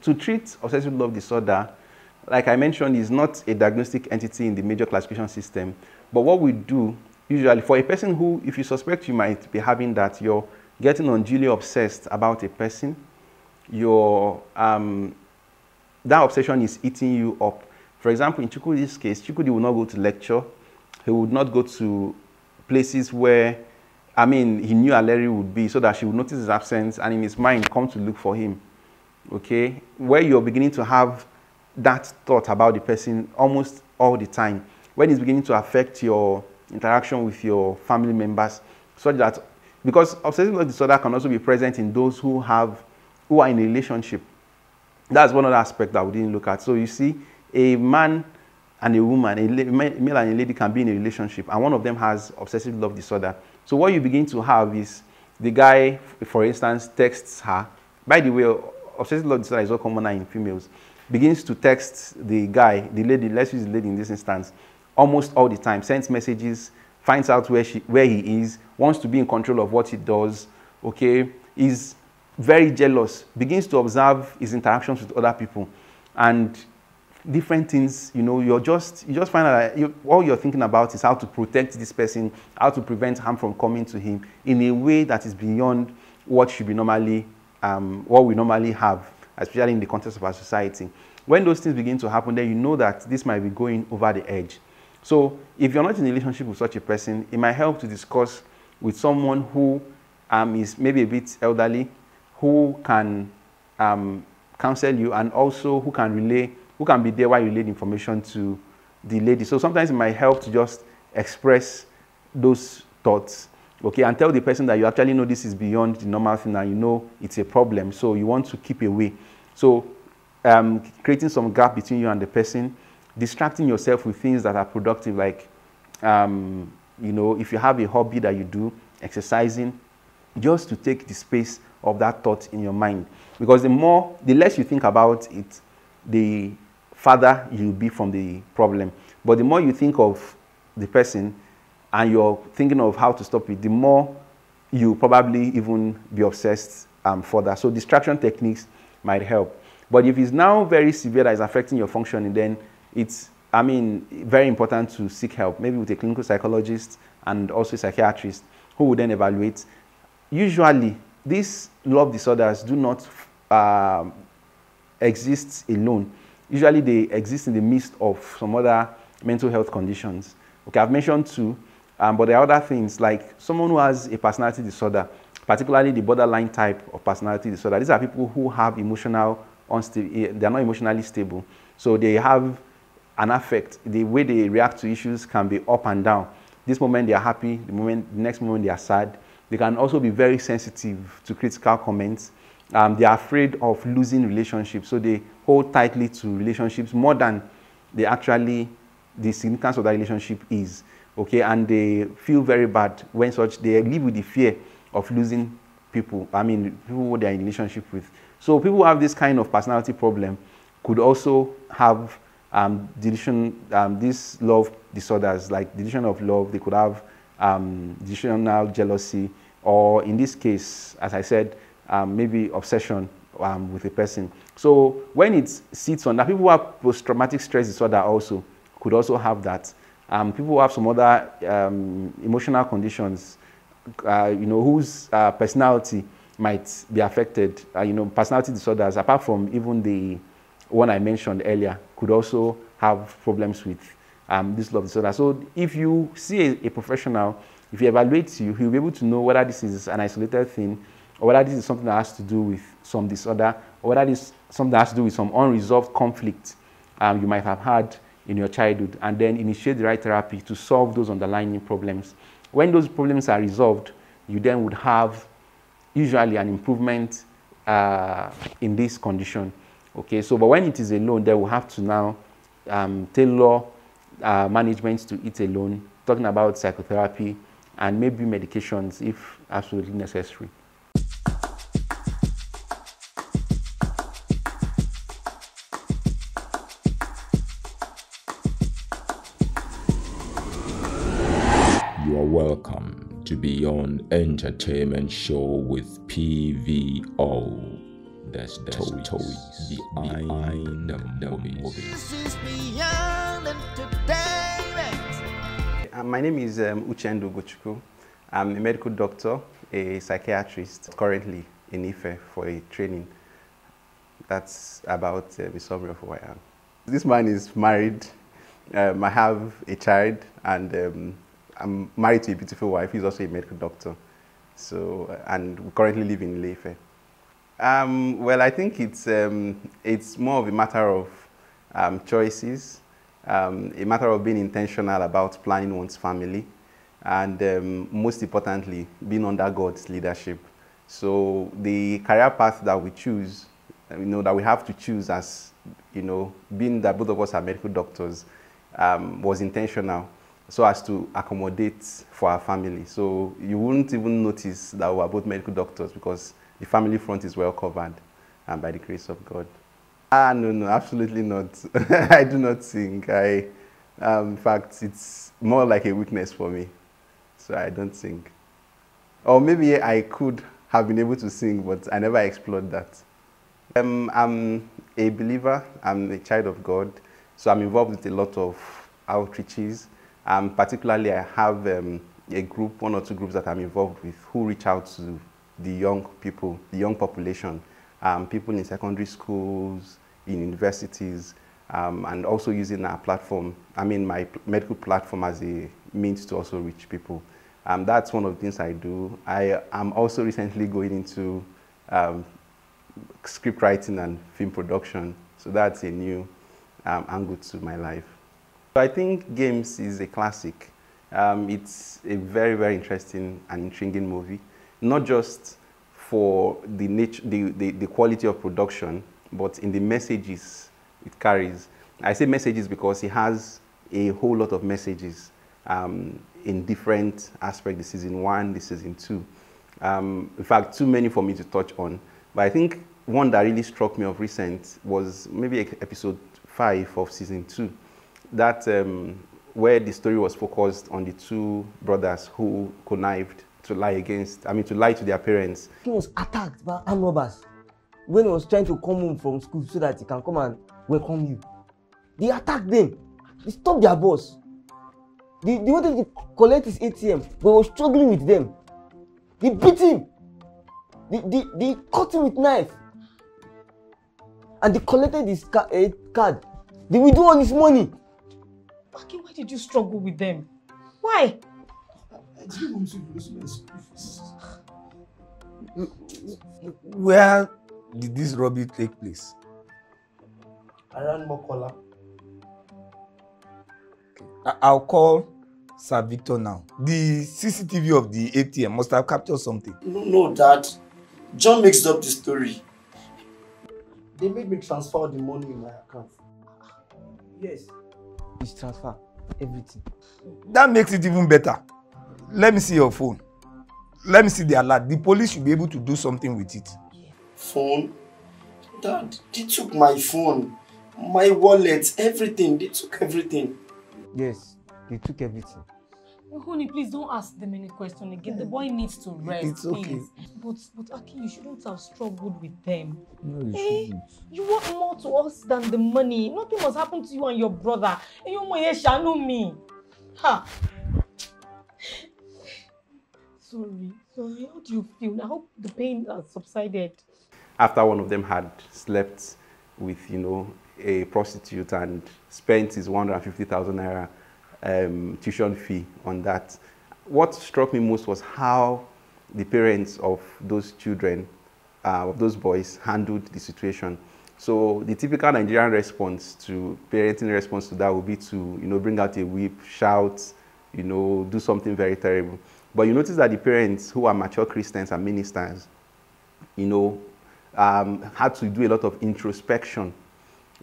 To treat obsessive love disorder, like I mentioned, is not a diagnostic entity in the major classification system. But what we do, usually for a person who, if you suspect you might be having that, you're getting unduly obsessed about a person, your that obsession is eating you up. For example, in Chukwu's case, Chukwudi will not go to lecture. He would not go to places where, I mean, he knew Aleri would be, so that she would notice his absence and in his mind come to look for him. Okay? Where you're beginning to have that thought about the person almost all the time. When it's beginning to affect your interaction with your family members, such that, because obsessive love disorder can also be present in those who are in a relationship. That's one other aspect that we didn't look at. So you see, a man and a woman, a male and a lady can be in a relationship, and one of them has obsessive love disorder. So what you begin to have is the guy, for instance, texts her. By the way, obsessive love disorder is all common in females. Begins to text the guy, the lady, let's use the lady in this instance, almost all the time, sends messages, finds out where he is, wants to be in control of what he does, okay, is very jealous, begins to observe his interactions with other people and different things. You know, you just find out that all you're thinking about is how to protect this person, how to prevent harm from coming to him in a way that is beyond what should be normally, what we normally have, especially in the context of our society. When those things begin to happen, then you know that this might be going over the edge. So if you're not in a relationship with such a person, it might help to discuss with someone who is maybe a bit elderly, who can counsel you, and also who can be there while you relay information to the lady. So sometimes it might help to just express those thoughts, okay, and tell the person that you actually know this is beyond the normal thing and you know it's a problem, so you want to keep away. So creating some gap between you and the person, distracting yourself with things that are productive, like, you know, if you have a hobby that you do, exercising, just to take the space of that thought in your mind. Because the less you think about it, the farther you'll be from the problem. But the more you think of the person and you're thinking of how to stop it, the more you probably even be obsessed further. So distraction techniques might help. But if it's now very severe that is affecting your functioning, then it's, I mean, very important to seek help, maybe with a clinical psychologist and also a psychiatrist who will then evaluate. Usually, these love disorders do not exist alone. Usually, they exist in the midst of some other mental health conditions. Okay, I've mentioned two, but there are other things, like someone who has a personality disorder, particularly the borderline type of personality disorder. These are people who have emotional they're not emotionally stable. So they have an affect. The way they react to issues can be up and down. This moment they are happy, the next moment they are sad. They can also be very sensitive to critical comments. They are afraid of losing relationships, so they hold tightly to relationships more than the significance of that relationship is. Okay, and they feel very bad when they live with the fear of losing people. I mean, people who they are in relationship with. So people who have this kind of personality problem could also have these love disorders, like delusion of love. They could have delusional jealousy, or in this case, as I said, maybe obsession with a person. So when it sits on that, people who have post-traumatic stress disorder also could also have that. People who have some other emotional conditions, you know, whose personality might be affected. You know, personality disorders, apart from even the one I mentioned earlier, could also have problems with this love disorder. So if you see a professional, if he evaluates you, he'll be able to know whether this is an isolated thing, or whether this is something that has to do with some disorder, or whether this is something that has to do with some unresolved conflict you might have had in your childhood, and then initiate the right therapy to solve those underlying problems. When those problems are resolved, you then would have usually an improvement in this condition. Okay, so but when it is alone, they will have to now tailor management to it alone, talking about psychotherapy and maybe medications if absolutely necessary. You are welcome to Beyond Entertainment Show with PVO, That's toys behind the movies. This is beyond entertainment. My name is UCHENDU UGOCHUKWU. I'm a medical doctor, a psychiatrist, currently in Ife for a training. That's about a summary of who I am. This man is married. I have a child, and I'm married to a beautiful wife. He's also a medical doctor. So, and we currently live in Ife. Well, I think it's more of a matter of choices, a matter of being intentional about planning one's family, and most importantly, being under God's leadership. So the career path that we choose, that we have to choose as, being that both of us are medical doctors, was intentional so as to accommodate for our family. So you wouldn't even notice that we are both medical doctors because the family front is well covered by the grace of God. No, absolutely not. I do not sing. In fact, it's more like a weakness for me. So I don't sing. Or maybe I could have been able to sing, but I never explored that. I'm a believer. I'm a child of God. So I'm involved with a lot of outreaches. Particularly, I have a group, one or two groups that I'm involved with who reach out to the young people, the young population, people in secondary schools, in universities, and also using our platform, my medical platform as a means to also reach people. That's one of the things I do. I am also recently going into script writing and film production, so that's a new angle to my life. So I think Games is a classic. It's a very, very interesting and intriguing movie, not just for the nature, the quality of production, but in the messages it carries. I say messages because it has a whole lot of messages in different aspects, the season 1, the season 2. In fact, too many for me to touch on. But I think one that really struck me of recent was maybe episode 5 of season 2. That where the story was focused on the two brothers who connived to lie to their parents. He was attacked by armed robbers when he was trying to come home from school so that he can come and welcome you. They attacked them. They stopped their boss. They wanted to collect his ATM, but he was struggling with them. They beat him. They cut him with knife. And they collected his card. They withdrew all his money. Aki, why did you struggle with them? Why? I didn't want to lose my school fees. Where did this robbery take place? Around Mokola. I'll call Sir Victor now. The CCTV of the ATM must have captured something. No, Dad. John mixed up the story. They made me transfer the money in my account. Yes. It's transfer everything. That makes it even better. Let me see your phone. Let me see the alert. The police should be able to do something with it. Phone? Dad, they took my phone, my wallet, everything. They took everything. Yes, they took everything. Honey, please don't ask them any question again. The boy needs to rest, It's okay. Please. But Aki, you shouldn't have struggled with them. No, you shouldn't. You want more to us than the money. Nothing must happen to you and your brother. And you shall me. Ha! Sorry. How do you feel? I hope the pain has subsided. After one of them had slept with, a prostitute and spent his 150,000 naira tuition fee on that. What struck me most was how the parents of those children, of those boys, handled the situation. So the typical Nigerian response to parenting response to that would be to, bring out a whip, shout, do something very terrible. But you notice that the parents who are mature Christians and ministers, had to do a lot of introspection.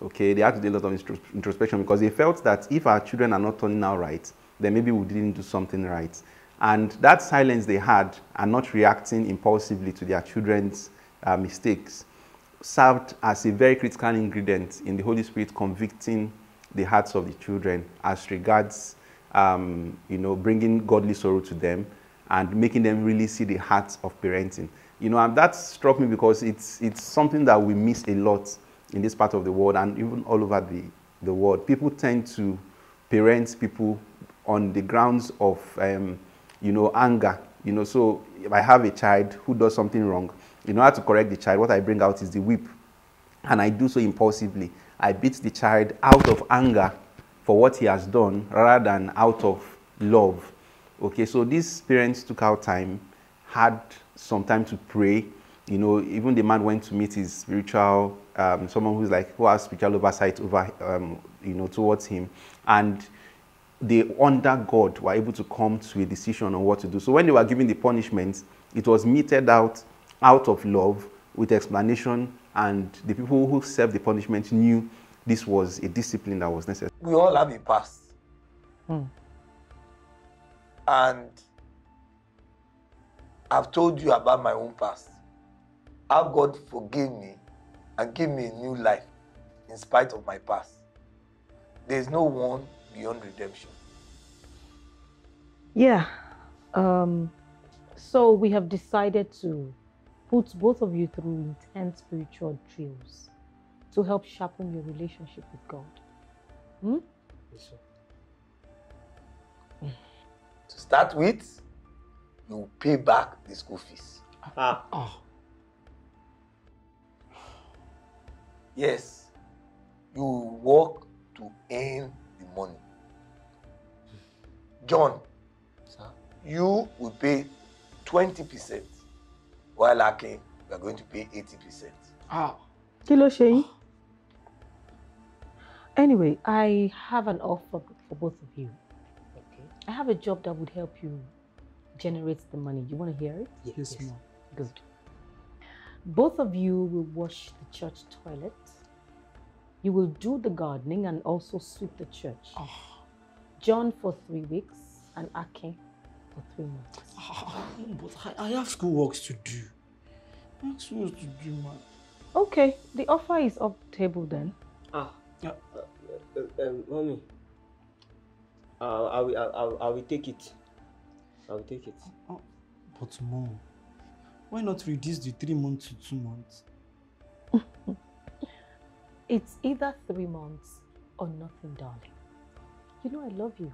Okay, they had to do a lot of introspection because they felt that if our children are not turning out right, then maybe we didn't do something right. And that silence they had and not reacting impulsively to their children's mistakes served as a very critical ingredient in the Holy Spirit convicting the hearts of the children as regards, bringing godly sorrow to them and making them really see the heart of parenting. You know, and that struck me because it's something that we miss a lot in this part of the world and even all over the world. People tend to parent people on the grounds of, you know, anger. You know, so if I have a child who does something wrong, in order to correct the child, what I bring out is the whip. And I do so impulsively. I beat the child out of anger for what he has done rather than out of love. Okay, so these parents took out time, had some time to pray. You know, even the man went to meet his spiritual, someone who has spiritual oversight over, you know, towards him. And they, under God, were able to come to a decision on what to do. So when they were giving the punishment, it was meted out of love with explanation, and the people who served the punishment knew this was a discipline that was necessary. We all have a past. And I've told you about my own past. How God forgave me and gave me a new life in spite of my past. There's no one beyond redemption. Yeah. So we have decided to put both of you through intense spiritual drills to help sharpen your relationship with God. Yes, sir. To start with, you will pay back the school fees. Yes, you will work to earn the money. John, Sir. you will pay 20%, while Akin, we are going to pay 80%. Kí ló ṣe yín? Anyway, I have an offer for both of you. Okay. I have a job that would help you generate the money. You want to hear it? Yes, ma'am. Good. Both of you will wash the church toilet. You will do the gardening and also sweep the church. John for 3 weeks and Akin for 3 months. But I have school works to do. I have school works to do, man. Okay, the offer is off the table then. Mommy, I will take it. I will take it. But Mom, why not reduce the 3 months to 2 months? It's either 3 months or nothing, darling. You know I love you.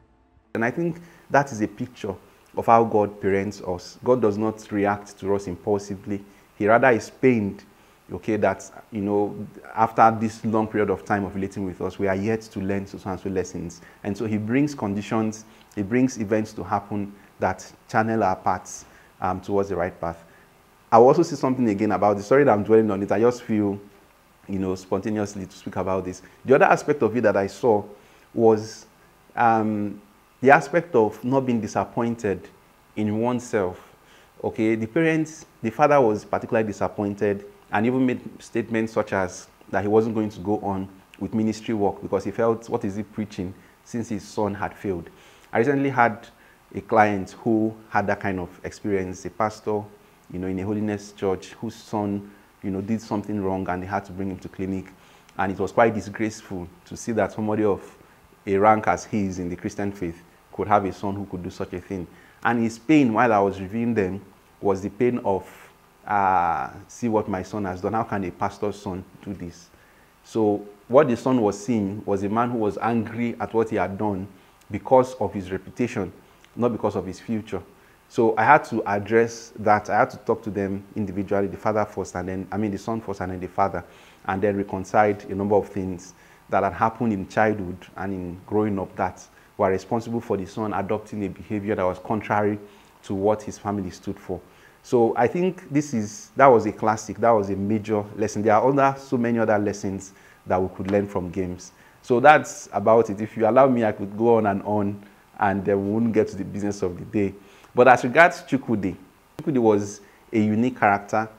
And I think that is a picture of how God parents us. God does not react to us impulsively. He rather is pained, okay, that, you know, after this long period of time of relating with us, we are yet to learn so and so lessons. And so he brings conditions, he brings events to happen that channel our paths towards the right path. I will also say something again about the story that I'm dwelling on it. I just feel, you know, spontaneously to speak about this. The other aspect of it that I saw was the aspect of not being disappointed in oneself. Okay, the father was particularly disappointed and even made statements such as that he wasn't going to go on with ministry work because he felt, what is he preaching since his son had failed? I recently had a client who had that kind of experience, a pastor, you know, in a holiness church whose son, you know, did something wrong and they had to bring him to clinic. And it was quite disgraceful to see that somebody of a rank as his in the Christian faith could have a son who could do such a thing. And his pain while I was reviewing them was the pain of, see what my son has done. How can a pastor's son do this? So what the son was seeing was a man who was angry at what he had done because of his reputation, not because of his future. So I had to address that. I had to talk to them individually, the father first, and then, the son first, and then the father, and then reconciled a number of things that had happened in childhood and in growing up that were responsible for the son adopting a behavior that was contrary to what his family stood for. So I think that was a classic, that was a major lesson. There are so many other lessons that we could learn from games. So that's about it. If you allow me, I could go on, and we wouldn't get to the business of the day. But as regards Chukwudi was a unique character,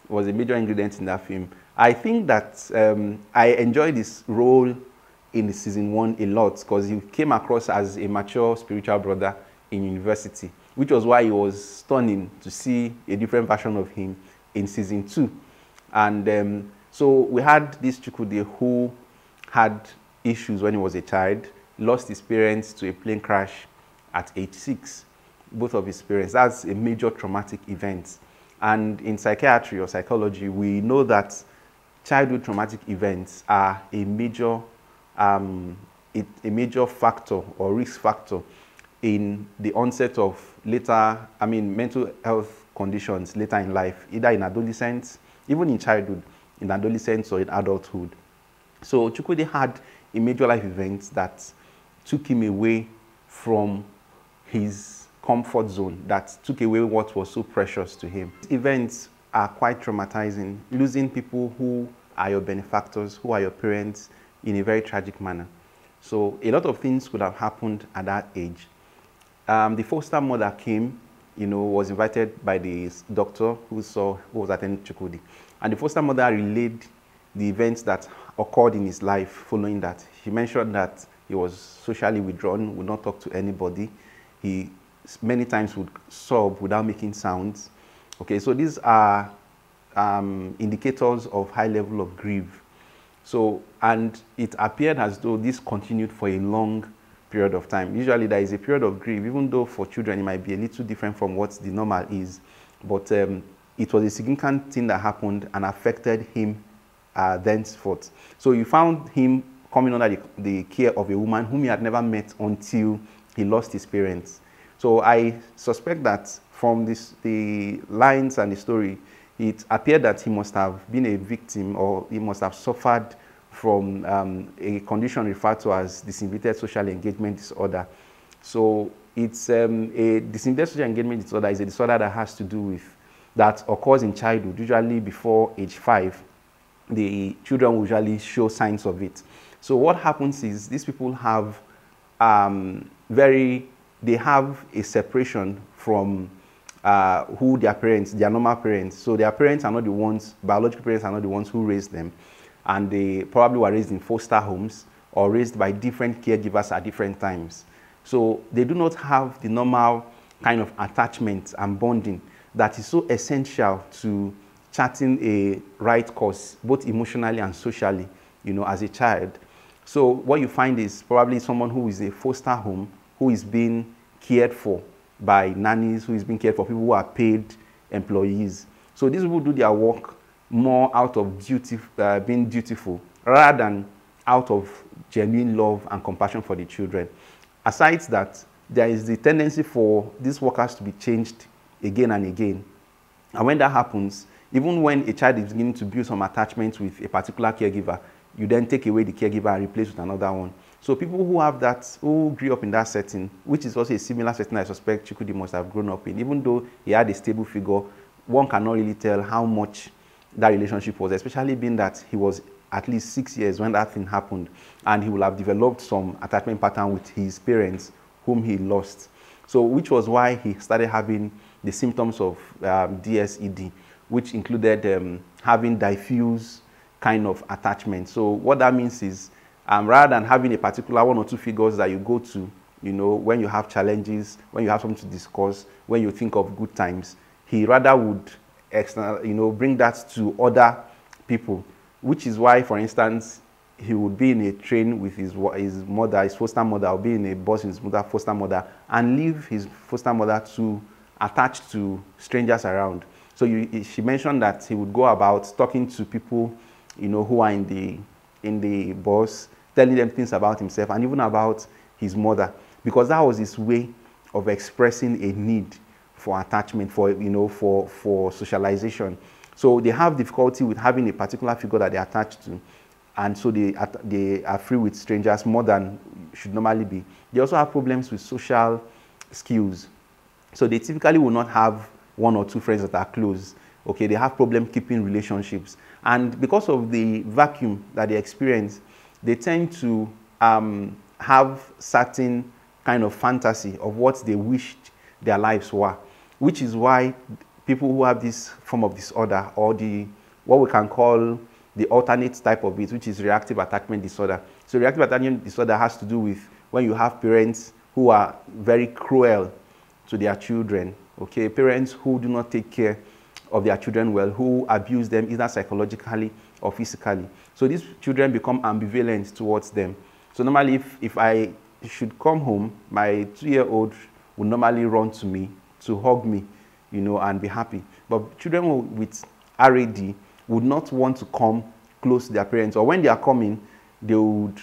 was a major ingredient in that film. I think that I enjoyed his role in season 1 a lot because he came across as a mature spiritual brother in university, which was why it was stunning to see a different version of him in season 2. And so we had this Chukwudi who had issues when he was a child, lost his parents to a plane crash at age 6, both of his parents. That's a major traumatic event. And in psychiatry or psychology, we know that childhood traumatic events are a major factor or risk factor in the onset of mental health conditions later in life, either in adolescence, even in childhood, in adolescence or in adulthood. So Chukwudi had a major life event that took him away from his comfort zone, that took away what was so precious to him. Events are quite traumatizing, losing people who are your benefactors, who are your parents, in a very tragic manner. So a lot of things could have happened at that age. The foster mother came, was invited by the doctor who was attending Chukwudi. And the foster mother relayed the events that occurred in his life following that. He mentioned that he was socially withdrawn, would not talk to anybody. He many times would sob without making sounds. Okay, so these are indicators of high level of grief. So, and it appeared as though this continued for a long period of time. Usually there is a period of grief, even though for children it might be a little different from what the normal is. But it was a significant thing that happened and affected him thenceforth. So you found him coming under the care of a woman whom he had never met until he lost his parents. So I suspect that from the lines and the story, it appeared that he must have been a victim, or he must have suffered from a condition referred to as Disinvited social engagement disorder. So it's a Disinvited social engagement disorder is a disorder that has to do with, that occurs in childhood, usually before age 5. The children will usually show signs of it. So what happens is these people have they have a separation from who their parents, their normal parents. So their parents are not the ones, biological parents are not the ones who raised them. And they probably were raised in foster homes or raised by different caregivers at different times. So they do not have the normal kind of attachment and bonding that is so essential to charting a right course, both emotionally and socially, as a child. So what you find is probably someone who is a foster home, who is being cared for by nannies, who is being cared for people who are paid employees. So these people do their work more out of duty, being dutiful, rather than out of genuine love and compassion for the children. Aside that, there is the tendency for these workers to be changed again and again. And when that happens, even when a child is beginning to build some attachment with a particular caregiver, you then take away the caregiver and replace with another one. So people who have that, who grew up in that setting, which is also a similar setting I suspect Chukwudi must have grown up in, even though he had a stable figure, one cannot really tell how much that relationship was, especially being that he was at least 6 years when that thing happened, and he will have developed some attachment pattern with his parents whom he lost. So which was why he started having the symptoms of DSED, which included having diffuse kind of attachment. So what that means is, rather than having a particular one or two figures that you go to, when you have challenges, when you have something to discuss, when you think of good times, he rather would bring that to other people, which is why, for instance, he would be in a train with his mother, his foster mother, or be in a bus with his foster mother, and leave his foster mother to attach to strangers around. So she mentioned that he would go about talking to people, who are in the bus, telling them things about himself and even about his mother, because that was his way of expressing a need for attachment, for socialization. So they have difficulty with having a particular figure that they attach to, and so they are free with strangers more than should normally be. They also have problems with social skills. So they typically will not have one or two friends that are close. Okay, they have problem keeping relationships. And because of the vacuum that they experience, they tend to have certain kind of fantasy of what they wished their lives were, which is why people who have this form of disorder, or what we can call the alternate type of it, which is reactive attachment disorder. So reactive attachment disorder has to do with when you have parents who are very cruel to their children, okay? Parents who do not take care of their children well, who abuse them either psychologically or physically. So these children become ambivalent towards them. So normally if I should come home, my 2-year-old would normally run to me to hug me, and be happy. But children with RAD would not want to come close to their parents, or when they are coming, they would,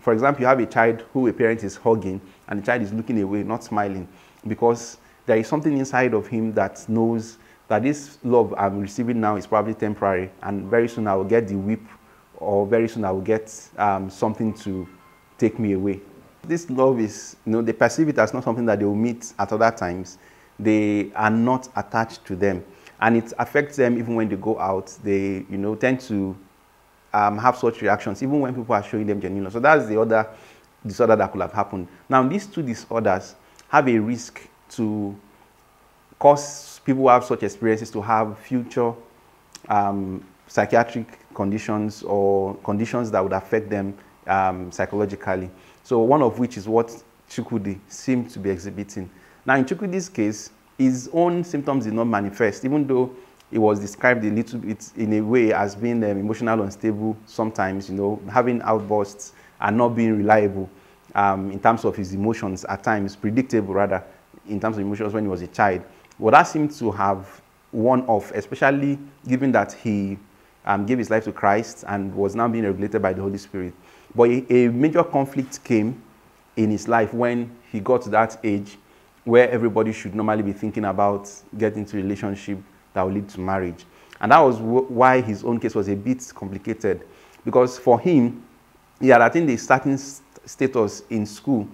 for example, you have a child who a parent is hugging and the child is looking away, not smiling, because there is something inside of him that knows that this love I'm receiving now is probably temporary, and very soon I will get the whip, or very soon I will get something to take me away. This love is, they perceive it as not something that they will meet at other times. They are not attached to them, and it affects them even when they go out. They, tend to have such reactions even when people are showing them genuine love. So that's the other disorder that could have happened. Now, these two disorders have a risk to cause people who have such experiences to have future psychiatric conditions or conditions that would affect them psychologically. So one of which is what Chukwudi seemed to be exhibiting. Now, in Chukwudi's case, his own symptoms did not manifest, even though it was described a little bit in a way as being emotional unstable sometimes, having outbursts and not being reliable in terms of his emotions at times, predictable rather, in terms of emotions when he was a child. Well, that seemed to have worn off, especially given that he gave his life to Christ and was now being regulated by the Holy Spirit. But a major conflict came in his life when he got to that age where everybody should normally be thinking about getting into a relationship that will lead to marriage. And that was why his own case was a bit complicated, because for him, he had attained a certain status in school,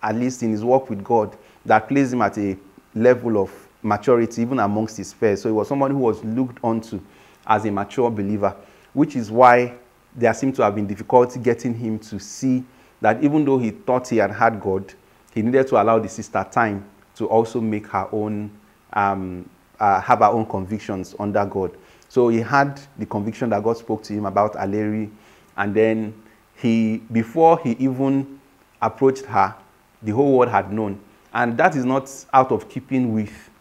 at least in his work with God, that placed him at a level of maturity even amongst his peers. So he was someone who was looked onto as a mature believer, which is why there seemed to have been difficulty getting him to see that even though he thought he had God, he needed to allow the sister time to also make her own, have her own convictions under God. So he had the conviction that God spoke to him about Aleri, and then before he even approached her, the whole world had known. And that is not out of keeping with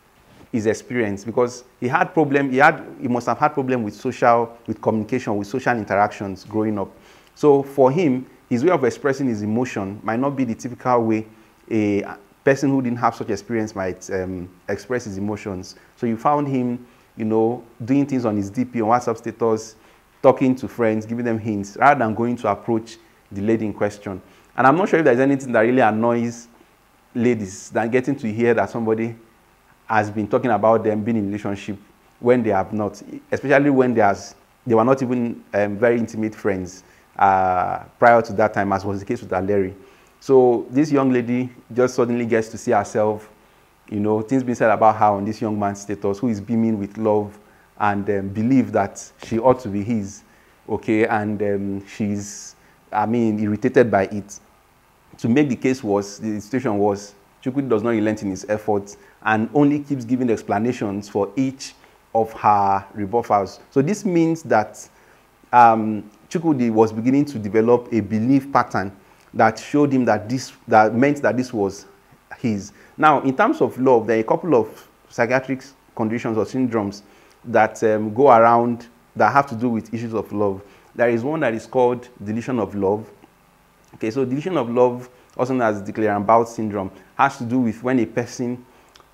his experience, because he must have had problem with communication, with social interactions growing up. So for him, his way of expressing his emotion might not be the typical way a person who didn't have such experience might express his emotions. So you found him, doing things on his DP, on WhatsApp status, talking to friends, giving them hints, rather than going to approach the lady in question. And I'm not sure if there's anything that really annoys ladies than getting to hear that somebody has been talking about them being in a relationship when they have not, especially when they were not even very intimate friends prior to that time, as was the case with Aleri. So this young lady just suddenly gets to see herself, things being said about her on this young man's status, who is beaming with love and believe that she ought to be his, okay? And she's, irritated by it. To make the case worse, the situation was, Chukwudi does not relent in his efforts and only keeps giving explanations for each of her rebuffals. So this means that Chukwudi was beginning to develop a belief pattern that showed him that meant that this was his. Now, in terms of love, there are a couple of psychiatric conditions or syndromes that go around that have to do with issues of love. There is one that is called Delusion of Love. Okay, so Delusion of Love, also known as Declare-and-Bout syndrome, has to do with when a person,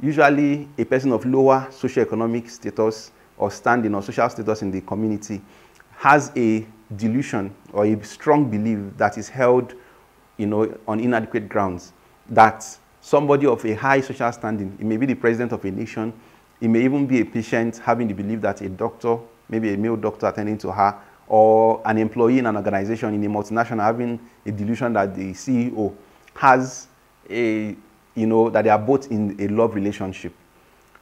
usually a person of lower socioeconomic status or standing or social status in the community, has a delusion or a strong belief that is held, on inadequate grounds, that somebody of a high social standing, it may be the president of a nation, it may even be a patient having the belief that a doctor, maybe a male doctor attending to her, or an employee in an organization in a multinational having a delusion that the CEO has that they are both in a love relationship.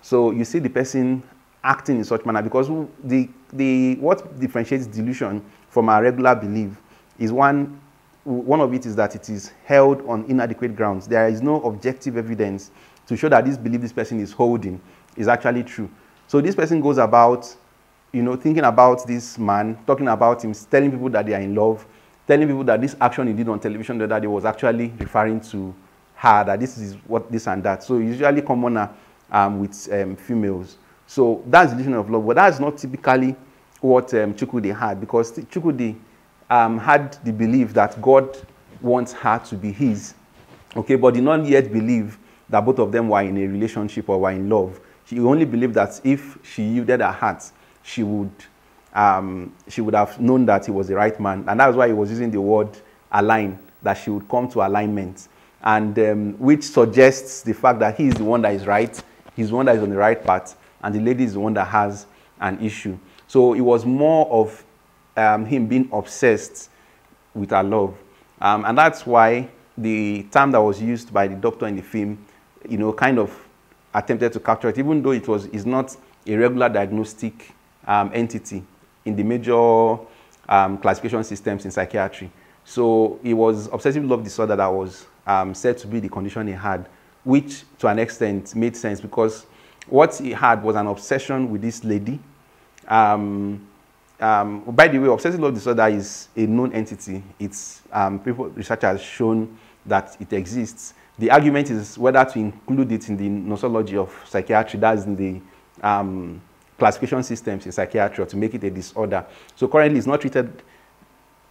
So you see the person acting in such manner, because what differentiates delusion from a regular belief is one of it is that it is held on inadequate grounds. There is no objective evidence to show that this belief this person is holding is actually true. So this person goes about, thinking about this man, talking about him, telling people that they are in love, telling people that this action he did on television the other day was actually referring to her, that this is what this and that. So usually commoner with females. So that's Delusion of Love, but that's not typically what Chukwudi had, because Chukwudi had the belief that God wants her to be his, okay, but did not yet believe that both of them were in a relationship or were in love. She only believed that if she yielded her heart, she would have known that he was the right man. And that's why he was using the word align, that she would come to alignment. And which suggests the fact that he is the one that is right, he's the one that is on the right path, and the lady is the one that has an issue. So it was more of him being obsessed with her love. And that's why the term that was used by the doctor in the film, kind of attempted to capture it, even though is not a regular diagnostic entity in the major classification systems in psychiatry. So it was obsessive love disorder that was said to be the condition he had, which to an extent made sense because what he had was an obsession with this lady. By the way, obsessive love disorder is a known entity. It's research has shown that it exists. The argument is whether to include it in the nosology of psychiatry, that's in the classification systems in psychiatry, or to make it a disorder. So currently it's not treated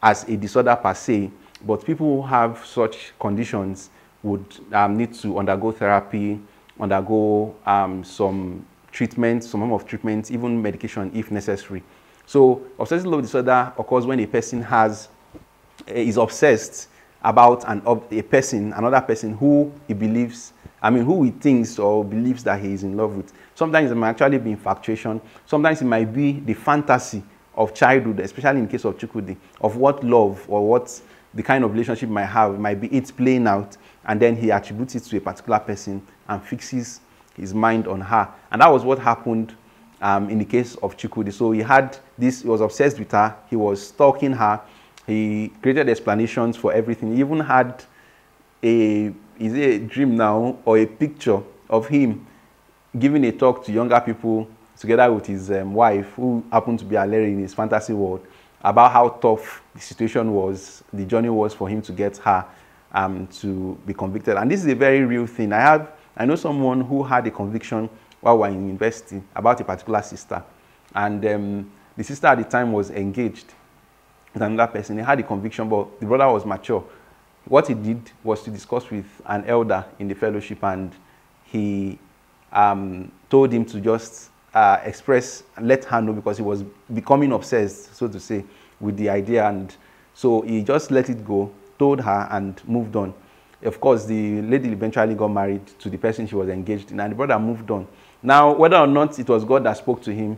as a disorder per se, but people who have such conditions would need to undergo therapy, undergo some treatment, some form of treatment, even medication if necessary. So obsessive love disorder occurs when a person is obsessed about another person who he believes, who he thinks or believes that he is in love with. Sometimes it might actually be infatuation. Sometimes it might be the fantasy of childhood, especially in the case of Chukwudi, of what love or what the kind of relationship might have. It might be it's playing out, and then he attributes it to a particular person and fixes his mind on her. And that was what happened in the case of Chukwudi. So he was obsessed with her, he was stalking her, he created explanations for everything. He even had a dream now, or a picture of him giving a talk to younger people together with his wife, who happened to be a lady in his fantasy world, about how tough the situation was, the journey was for him to get her to be convicted. And this is a very real thing. I know someone who had a conviction while we were in university about a particular sister. And the sister at the time was engaged with another person. He had a conviction, but the brother was mature. What he did was to discuss with an elder in the fellowship, and he told him to just let her know, because he was becoming obsessed, so to say, with the idea. And so he just let it go, told her, and moved on. Of course, the lady eventually got married to the person she was engaged in, and the brother moved on. Now, whether or not it was God that spoke to him,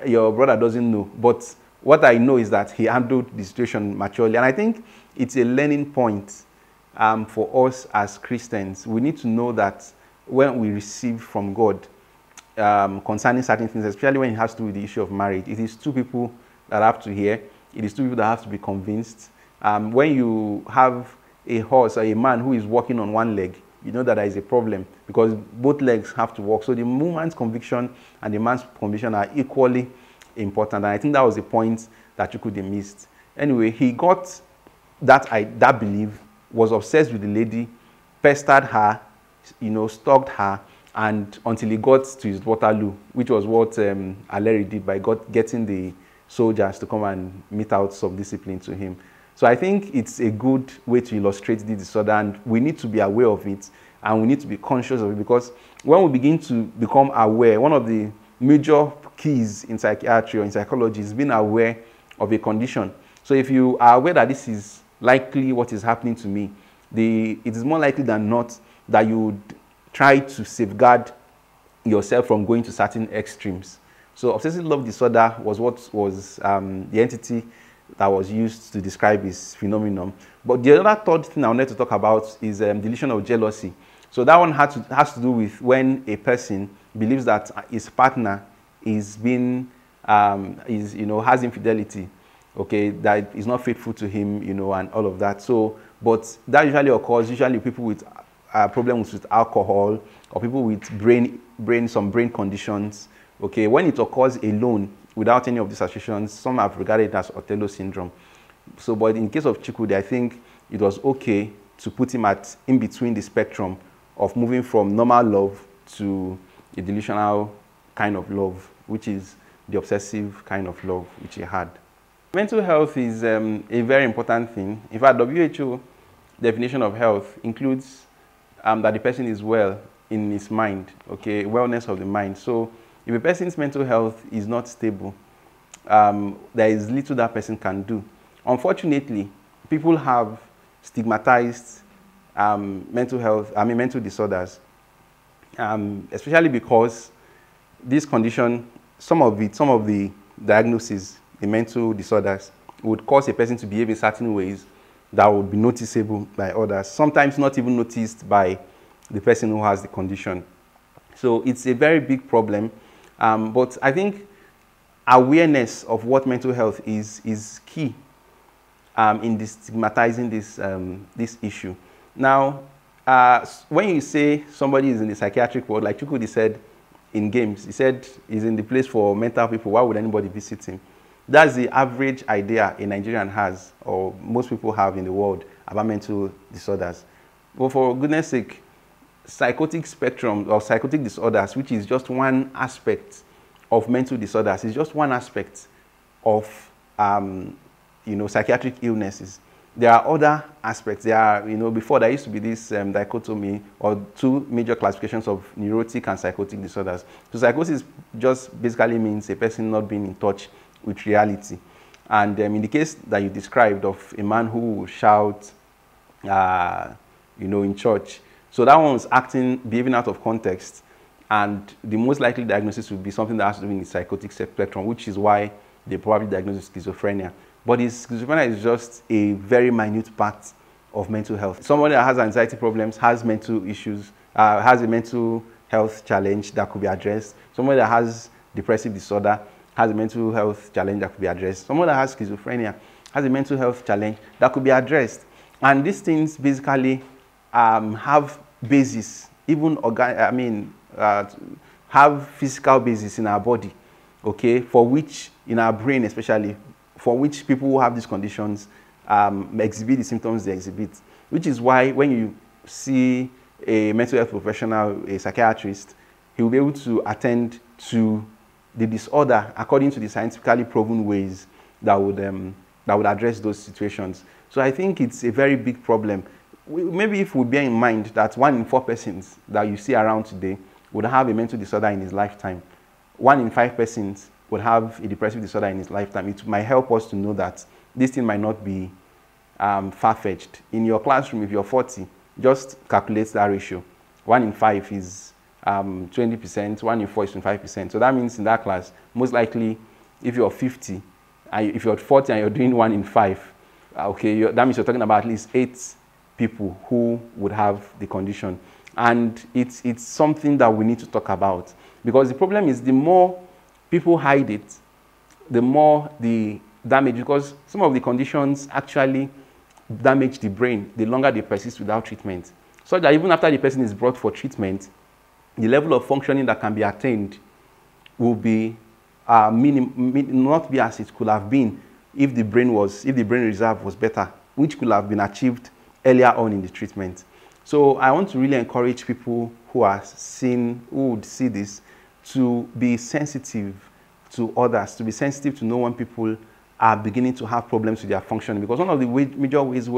your brother doesn't know. But what I know is that he handled the situation maturely. And I think it's a learning point for us as Christians. We need to know that when we receive from God concerning certain things, especially when it has to do with the issue of marriage, it is two people that have to hear. It is two people that have to be convinced. When you have a horse or a man who is walking on one leg, you know that there is a problem, because both legs have to work. So the woman's conviction and the man's conviction are equally important. And I think that was the point that Chukwudi missed. Anyway, he got that belief, was obsessed with the lady, pestered her, stalked her, and until he got to his Waterloo, which was what Aleri did by getting the soldiers to come and mete out some discipline to him. So I think it's a good way to illustrate the disorder, and we need to be aware of it, and we need to be conscious of it, because when we begin to become aware, one of the major keys in psychiatry or in psychology is being aware of a condition. So if you are aware that this is likely what is happening to me, it is more likely than not that you would try to safeguard yourself from going to certain extremes. So obsessive love disorder was the entity that was used to describe his phenomenon. But the other third thing I wanted to talk about is delusion of jealousy. So that one has to do with when a person believes that his partner has infidelity, okay, that is not faithful to him, and all of that. So, but that usually occurs people with problems with alcohol, or people with some brain conditions. Okay, when it occurs alone without any of these associations, some have regarded it as Othello syndrome. So, but in case of Chukwudi, I think it was okay to put him in between the spectrum of moving from normal love to a delusional kind of love, which is the obsessive kind of love which he had. Mental health is a very important thing. In fact, WHO definition of health includes that the person is well in his mind, okay, wellness of the mind. So if a person's mental health is not stable, there is little that person can do. Unfortunately, people have stigmatized mental disorders, especially because this condition, some of the diagnoses, the mental disorders, would cause a person to behave in certain ways that would be noticeable by others, sometimes not even noticed by the person who has the condition. So it's a very big problem, but I think awareness of what mental health is key in destigmatizing this issue. Now, when you say somebody is in the psychiatric ward, like Chukwudi said in games, he said he's in the place for mental people, why would anybody visit him? That's the average idea a Nigerian has, or most people have in the world, about mental disorders. But for goodness sake, psychotic spectrum or psychotic disorders, which is just one aspect of mental disorders, is just one aspect of psychiatric illnesses. There are other aspects. There are, before there used to be this dichotomy or two major classifications of neurotic and psychotic disorders. So psychosis just basically means a person not being in touch with reality. And in the case that you described of a man who will shout, in church, so that one was behaving out of context, and the most likely diagnosis would be something that has to do with the psychotic spectrum, which is why they probably diagnosed schizophrenia. But schizophrenia is just a very minute part of mental health. Somebody that has anxiety problems, has mental issues, has a mental health challenge that could be addressed. Somebody that has depressive disorder has a mental health challenge that could be addressed. Someone that has schizophrenia has a mental health challenge that could be addressed. And these things basically have basis, even have physical basis in our body, okay, for which, in our brain especially, for which people who have these conditions exhibit the symptoms they exhibit. Which is why when you see a mental health professional, a psychiatrist, he will be able to attend to the disorder according to the scientifically proven ways that would address those situations. So I think it's a very big problem. Maybe if we bear in mind that 1 in 4 persons that you see around today would have a mental disorder in his lifetime, 1 in 5 persons would have a depressive disorder in his lifetime, it might help us to know that this thing might not be far-fetched. In your classroom, if you're 40, just calculate that ratio. 1 in 5 is 20%, 1 in 4 is 25%. So that means in that class, most likely, if you're 50, if you're 40 and you're doing 1 in 5, okay, that means you're talking about at least 8 people who would have the condition. And it's something that we need to talk about. Because the problem is the more people hide it, the more the damage, because some of the conditions actually damage the brain the longer they persist without treatment. So that even after the person is brought for treatment, the level of functioning that can be attained will be not be as it could have been if the brain reserve was better, which could have been achieved earlier on in the treatment. So I want to really encourage people who would see this, to be sensitive to others, to be sensitive to know when people are beginning to have problems with their functioning. Because one of the major ways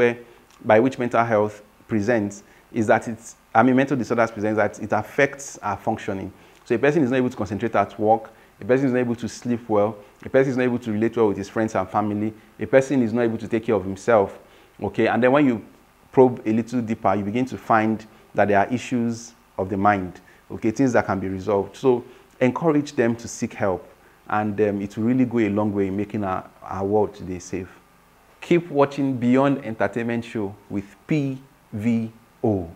by which mental health presents is that mental disorders presents that it affects our functioning. So a person is not able to concentrate at work, a person is not able to sleep well, a person is not able to relate well with his friends and family, a person is not able to take care of himself, okay? And then when you probe a little deeper, you begin to find that there are issues of the mind, okay, things that can be resolved. So encourage them to seek help, and it will really go a long way in making our world today safe. Keep watching Beyond Entertainment Show with PVO.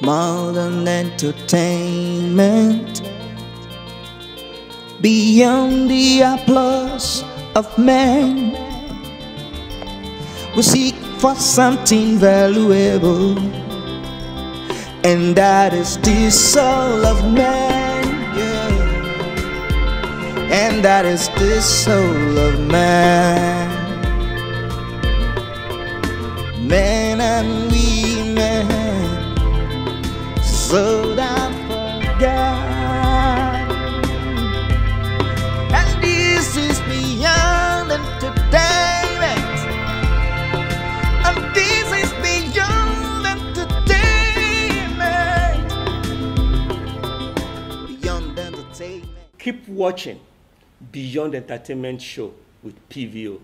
More than entertainment, beyond the applause of men, we seek for something valuable, and that is the soul of man, yeah. And that is the soul of man. Men and women, so down for God. And this is beyond entertainment, Keep watching Beyond Entertainment Show with PVO.